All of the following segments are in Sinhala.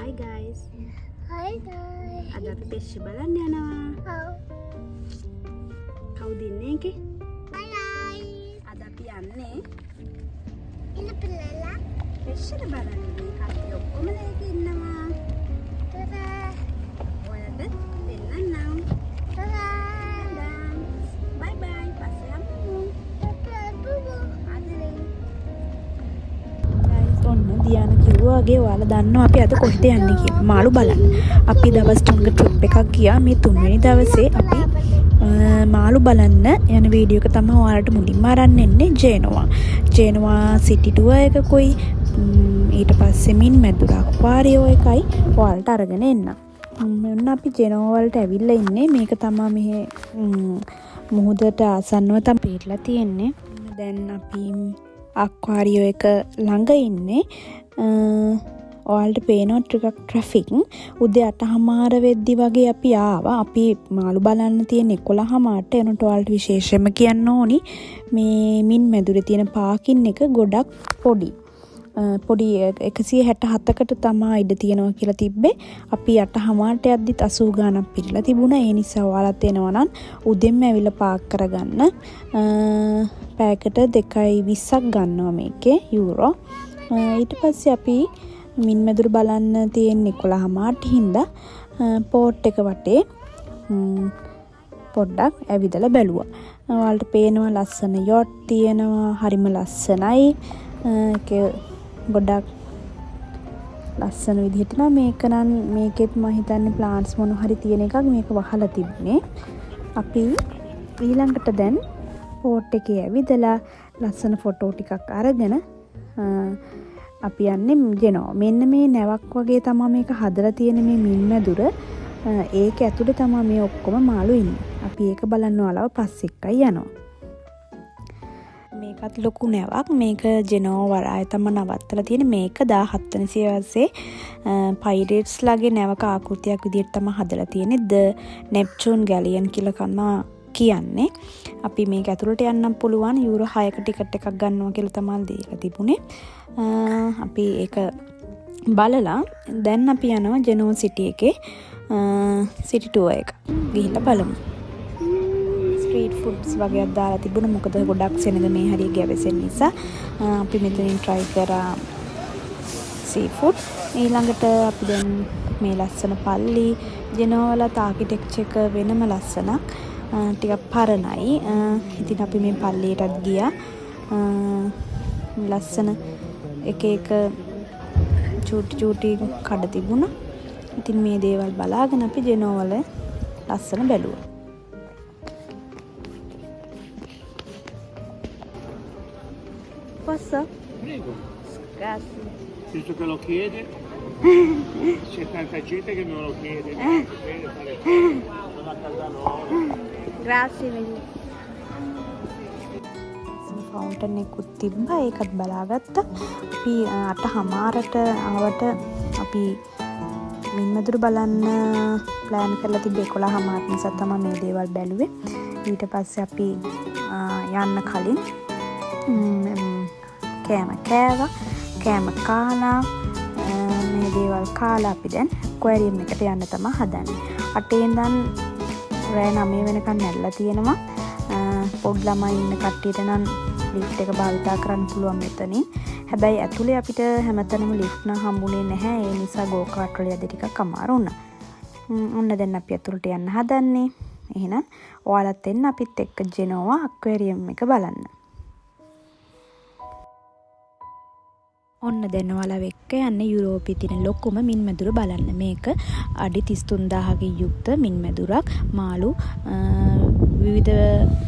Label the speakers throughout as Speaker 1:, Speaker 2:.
Speaker 1: Hi guys.
Speaker 2: Hi guys.
Speaker 1: අද අපි පෙෂ් බලන්න යනවා. කවුද ඉන්නේ එකේ?
Speaker 2: Bye.
Speaker 1: අද අපි යන්නේ
Speaker 2: Ina pilala.
Speaker 1: පෙෂ් එක බලන්න. මේ කට්ටිය ඔක්කොම ඒකේ ඉන්නවා.
Speaker 2: Tada.
Speaker 1: ඔයාලට දෙන්නම්.
Speaker 2: Tada.
Speaker 1: Bye bye. පස්සේ යමු.
Speaker 2: Bubu.
Speaker 1: ආදරේ. guys ඔන්න දියාන කිව්වා වගේ ඔයාලා දන්නවා අපි අද කොහෙද යන්නේ කියලා. මාළු බලන්න. අපි දවස් 3ක ට්‍රිප් එකක් ගියා. මේ 3 වෙනි දවසේ අපි මාළු බලන්න යන වීඩියෝ එක තමයි ඔයාලට මුලින්ම අරන් එන්නේ ජේනෝවා සිටි ටුවර් එකකුයි ඊට පස්සේ මින් මැදුර අක්වාරියෝ එකයි ඔයාලට අරගෙන එන්න. මෙන්න අපි ජේනෝවා වලට ඇවිල්ලා ඉන්නේ. මේක තමයි මෙහි මුහුදට ආසන්නව තමයි පිටලා තියෙන්නේ. දැන් අපි අක්වාරියෝ එක ළඟ ඉන්නේ. ඔයාලට පේනවා ටිකක් ට්‍රැෆික්. උදේ 8:00 වෙද්දි වගේ අපි ආවා. අපි මාළු බලන්න තියෙන 11:00ට එනකොට ඔයාලට විශේෂයෙන්ම කියන්න ඕනි මේ මින් මැදුරේ තියෙන පාකින් එක ගොඩක් පොඩි 167කට තමයි ඉඩ තියෙනවා කියලා තිබ්බේ. අපි 8:00ට යද්දිත් 80 ගාණක් පිරලා තිබුණා. ඒ නිසා ඔයාලත් එනවා නම් උදෙන්ම ඇවිල්ලා පාක් කරගන්න. පැයකට 2.20ක් ගන්නවා මේකේ යූරෝ. ඊට පස්සේ අපි මින් මැදුර බලන්න තියෙන 11:00ට හින්දා පෝට් එක වටේ පොඩ්ඩක් ඇවිදලා බැලුවා. ඔයාලට පේනවා ලස්සන යොට් තියෙනවා. හරිම ලස්සනයි. ඒක ගොඩක් ලස්සන විදිහට නම් මේක නම් මේකෙත් මම හිතන්නේ ප්ලාන්ට්ස් මොන හරි තියෙන එකක් මේක වහලා තිබුණේ. අපි ඊළඟට දැන් පෝට් එකේ ඇවිදලා ලස්සන ෆොටෝ ටිකක් අරගෙන අපි යන්නේ ජේනෝවා. මෙන්න මේ නැවක් වගේ තමයි මේක හදලා තියෙන මේ මින් මැදුර. ඒක ඇතුලේ තමයි මේ ඔක්කොම මාළු ඉන්නේ. අපි ඒක බලන්න ඔයාලව පස්සේ එක්කයි යනවා. මේකත් ලොකු නැවක්. මේක ජේනෝවා වරාය තමයි නවත්තලා තියෙන්නේ. මේක 17 වෙනි සියවසේ පයිරේට්ස් ලගේ නැවක ආකෘතියක් විදිහට තමයි හදලා තියෙන්නේ. ද නෙප්චූන් ගැලියන් කියලා කියන්නේ. අපි මේක ඇතුළට යන්නම් පුළුවන්. යූරෝ 6ක ටිකට් එකක් ගන්නවා කියලා තමයි දීලා තිබුණේ. අපි ඒක බලලා දැන් අපි යනවා ජේනෝවා සිටි එකේ සිටි ටුවර් එක. ගිහිල්ලා බලමු. ස්ට්‍රීට් ෆුඩ්ස් වගේ දාලා තිබුණා. මොකද ගොඩක් සෙනග මේ හරිය ගැවසෙන නිසා අපි මෙතනින් try කරා සී ෆුඩ්. ඊළඟට අපි දැන් මේ ලස්සන පල්ලි ජේනෝවා වල ආකිටෙක්චර් එක වෙනම ලස්සනක්. ටිකක් පරණයි. ඉතින් අපි මේ පල්ලියටත් ගියා. ලස්සන එක චූටි කඩ තිබුණා. ඉතින් මේ දේවල් බලාගෙන අපි ජේනෝවා වල ලස්සන බැලුවා. Posso?
Speaker 3: Prego.
Speaker 1: Grazie.
Speaker 3: Visto che lo chiede, c'è tanta gente che non lo chiede. Non a casa loro.
Speaker 1: Grazie mille. Fountain එකකුත් තිබ්බා. ඒකත් බලාගත්තා. අපි 8:00ට ආවට අපි මින් මැදුර බලන්න ප්ලෑන් කරලා තිබ්බේ 11:00 නිසා තමයි මේ දේවල් බැලුවේ. ඊට පස්සේ අපි යන්න කලින් කෑම කාලා මේ දේවල් කාලා අපි දැන් ඇක්වෑරියම් එකට යන්න තමයි හදන්නේ. 8 ඉඳන් රෑ 9 වෙනකන් නැල්ලා තියෙනවා. පොඩි ළමයි ඉන්න කට්ටියට නම් ලිෆ්ට් එක භාවිතා කරන්න පුළුවන් මෙතනින්. හැබැයි ඇතුලේ අපිට හැමතැනම ලිෆ්ට් නම් හම්බුනේ නැහැ. ඒ නිසා ගෝ කාට් වල යද්දි ටිකක් අමාරු වුණා. ඔන්න දැන් අපි ඇතුලට යන්න හදන්නේ. එහෙනම් ඔයාලත් එන්න අපිත් එක්ක ජේනෝවා ඇක්වෑරියම් එක බලන්න. ඔන්න දැන් ඔයාලා එක්ක යන්නේ යුරෝපයේ තියෙන ලොකුම මින් මැදුර බලන්න. මේක අඩි 33000කින් යුක්ත මින් මැදුරක්. මාළු විවිධ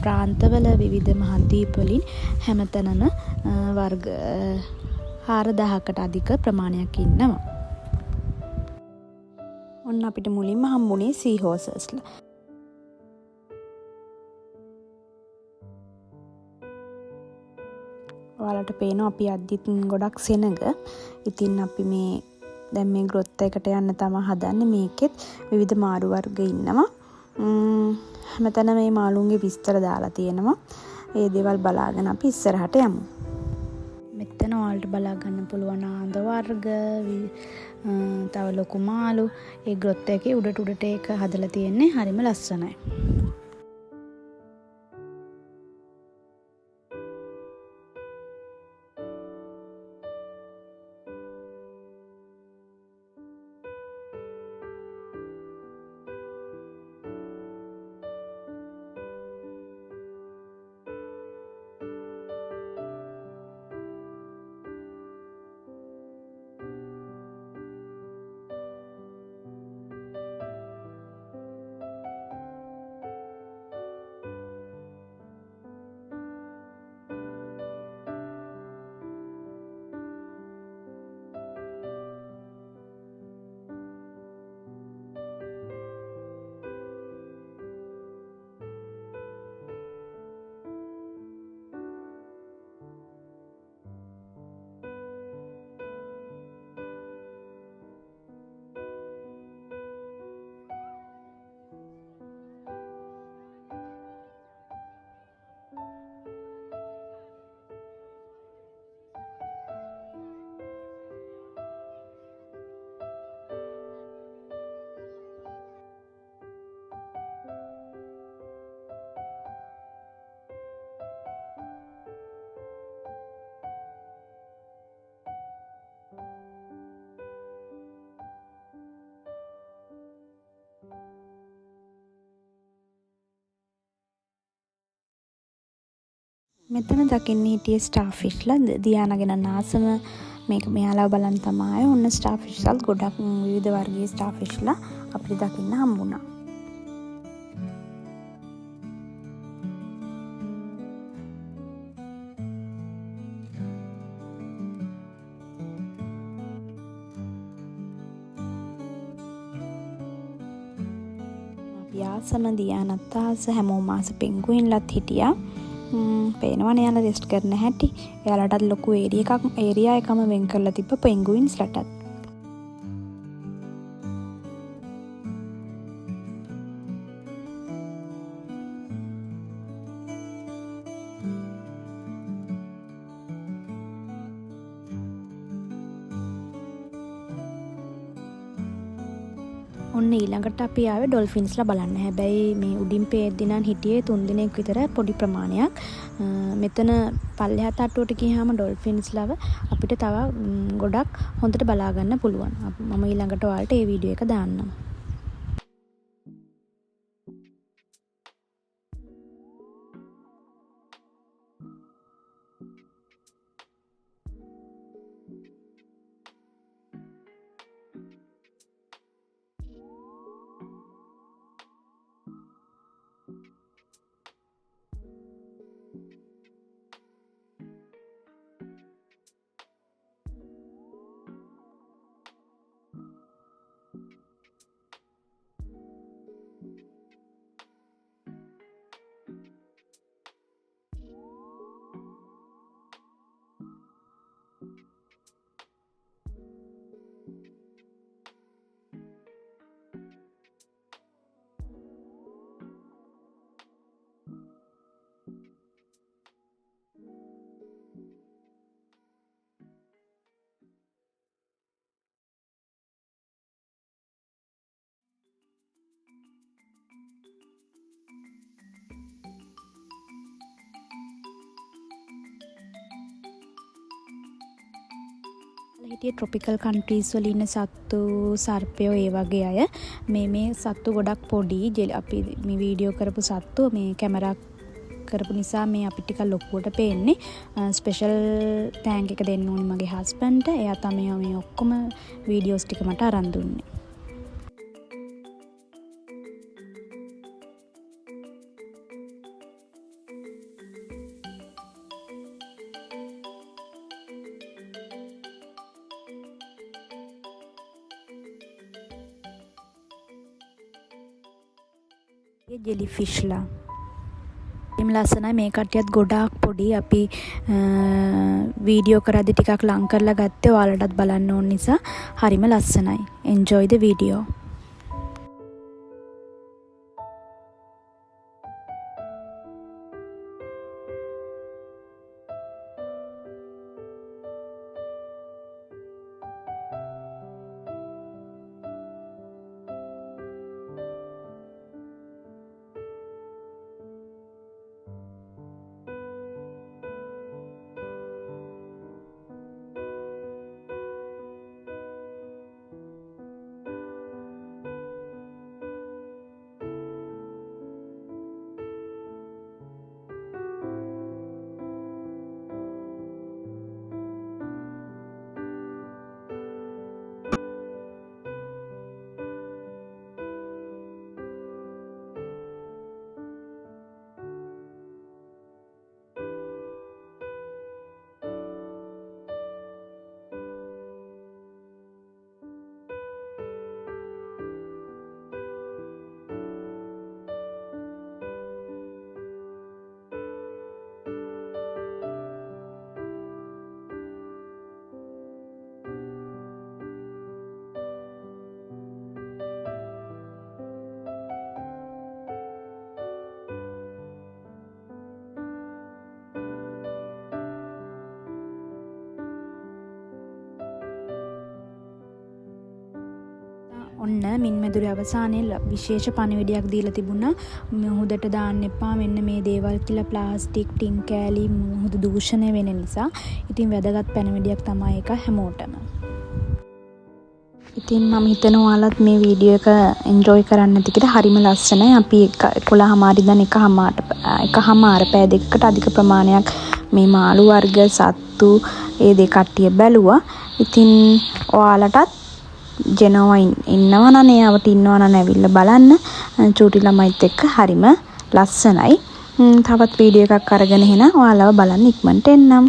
Speaker 1: ප්‍රාන්තවල විවිධ මහද්වීප වලින් හැමතැනම වර්ග 4000කට අධික ප්‍රමාණයක් ඉන්නවා. ඔන්න අපිට මුලින්ම හම්බුනේ සී හෝසස්ලා. ඔයාලට පේනවා අපි අද්දිත් ගොඩක් සෙනග. ඉතින් අපි මේ දැන් මේ ග්‍රොත් එකට යන්න තමයි හදන්නේ. මේකෙත් විවිධ මාළු වර්ග ඉන්නවා. හැමතැන මේ මාළුන්ගේ විස්තර දාලා තියෙනවා. ඒ දේවල් බලාගෙන අපි ඉස්සරහට යමු. මෙතන ඔයාලට බලා ගන්න පුළුවන් ආන්ද වර්ග තව ලොකු මාළු ඒ ග්‍රොත් එකේ උඩට ඒක හදලා තියෙන්නේ හරිම ලස්සනයි. මෙතන දකින්න හිටියේ ස්ටාර්ෆිෂ්ලා දියානගෙන නාසම මේක මෙයාලා බලන් තමයි ඔන්න ස්ටාර්ෆිෂ්ලා ගොඩක් විවිධ වර්ගයේ ස්ටාර්ෆිෂ්ලා අපිට දකින්න හම්බුණා. යාසම දියානත් ආස හැමෝම ආස පෙන්ගුයින්ලත් හිටියා. පේනවනේ යාලා රෙස්ට් කරන හැටි. එයාලටත් ලොකු ඒරියා එකම වෙන් කරලා තිබ්බ පෙන්ගුයින්ස්ලටත්. ඔන්න ඊළඟට අපි ආවේ ඩොල්ෆින්ස්ලා බලන්න. හැබැයි මේ උඩින් පේද්දි නම් හිටියේ 3 දිනක් විතර පොඩි ප්‍රමාණයක්. මෙතන පල්ලෙහා තට්ටුවට ගියාම ඩොල්ෆින්ස්ලව අපිට තව ගොඩක් හොඳට බලා ගන්න පුළුවන්. මම ඊළඟට ඔයාලට ඒ වීඩියෝ එක දාන්නම්. හිටිය ට්‍රොපිකල් කන්ට්‍රීස් වල ඉන්න සත්තු සර්පයෝ ඒ වගේ අය මේ සත්තු ගොඩක් පොඩි අපි මේ වීඩියෝ කරපු සත්තු මේ කැමරා කරපු නිසා මේ අපිට ටිකක් ලොකුවට පේන්නේ. ස්පෙෂල් තෑන්ක් එක දෙන්න ඕනි මගේ හස්බන්ඩ්ට. එයා තමයි මේ ඔක්කොම වීඩියෝස් ටික මට අරන් දුන්නේ. ජෙලිෆිෂ්ලා එම් ලස්සනයි. මේ කට්ටියත් ගොඩාක් පොඩි. අපි වීඩියෝ කරද්දි ටිකක් ලං කරලා ගත්තේ ඔයාලටත් බලන්න ඕන නිසා හරිම ලස්සනයි. enjoy the video. ඔන්න මින්මැදුරේ අවසානයේ විශේෂ පණිවිඩයක් දීලා තිබුණා. මුහුදට දාන්න එපා මෙන්න මේ දේවල් කියලා ප්ලාස්ටික් ටින් කෑලි මුහුද දූෂණය වෙන නිසා. ඉතින් වැදගත් පණිවිඩයක් තමයි ඒක හැමෝටම. ඉතින් මම හිතනවා ඔයාලත් මේ වීඩියෝ එක එන්ජොයි කරන්න ඇති කියලා. හරිම ලස්සනයි. අපි 11:00 ඉඳන් 1:00 පැය දෙකකට අධික ප්‍රමාණයක් මේ මාළු වර්ග සත්තු ඒ දෙක කට්ටිය බැලුවා. ඉතින් ඔයාලටත් ජෙනෝවා ඉන්නවා නම් එයාවට ඉන්නවා නම් ඇවිල්ලා බලන්න. චූටි ළමයිත් එක්ක හරිම ලස්සනයි. තවත් වීඩියෝ එකක් අරගෙන එන ඔයාලව බලන්න ඉක්මනට එන්නම්.